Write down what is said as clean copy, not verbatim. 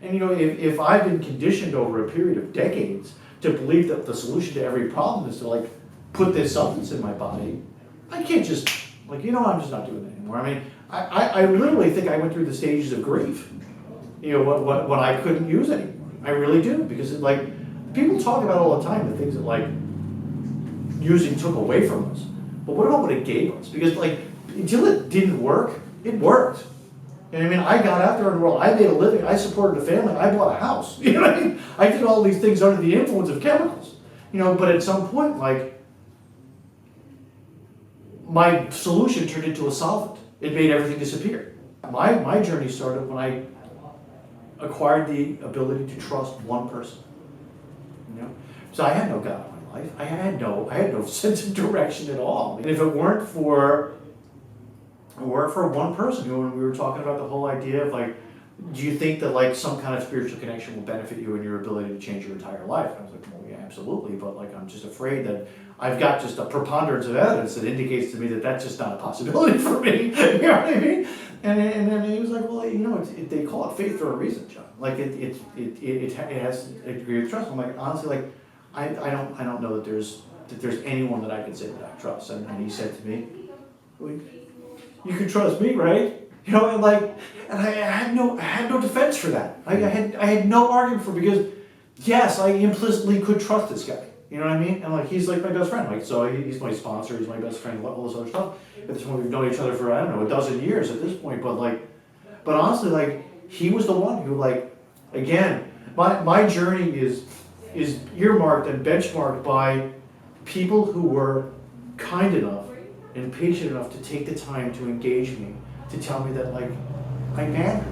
And if I've been conditioned over a period of decades to believe that the solution to every problem is to like put this substance in my body, I can't just like, I'm just not doing it anymore. I mean, I literally think I went through the stages of grief, when I couldn't use anymore. I really do, because people talk about all the time the things that like using took away from us. But what about what it gave us? Because until it didn't work, it worked. And I mean, I got out there in the world, I made a living, I supported a family, I bought a house. You know what I mean? I did all these things under the influence of chemicals. But at some point, my solution turned into a solvent. It made everything disappear. My journey started when I acquired the ability to trust one person. So I had no God in my life. I had no sense of direction at all. And if it weren't for one person, when we were talking about the whole idea of do you think that some kind of spiritual connection will benefit you in your ability to change your entire life? And I was like, well, yeah, absolutely, but I'm just afraid that I've got just a preponderance of evidence that indicates to me that that's just not a possibility for me. You know what I mean? And then he was like, well, they call it faith for a reason, John. It has a degree of trust. I'm like, honestly, I don't know that there's anyone that I can say that I trust. And he said to me, well, you can trust me, right? And I had no defense for that. I had no argument for it, because yes, I implicitly could trust this guy. You know what I mean? And he's my best friend. So he's my sponsor, he's my best friend, all this other stuff. At this point, we've known each other for, I don't know, a dozen years at this point. But honestly, he was the one who, again, my journey is earmarked and benchmarked by people who were kind enough and patient enough to take the time to engage me, to tell me that I mattered.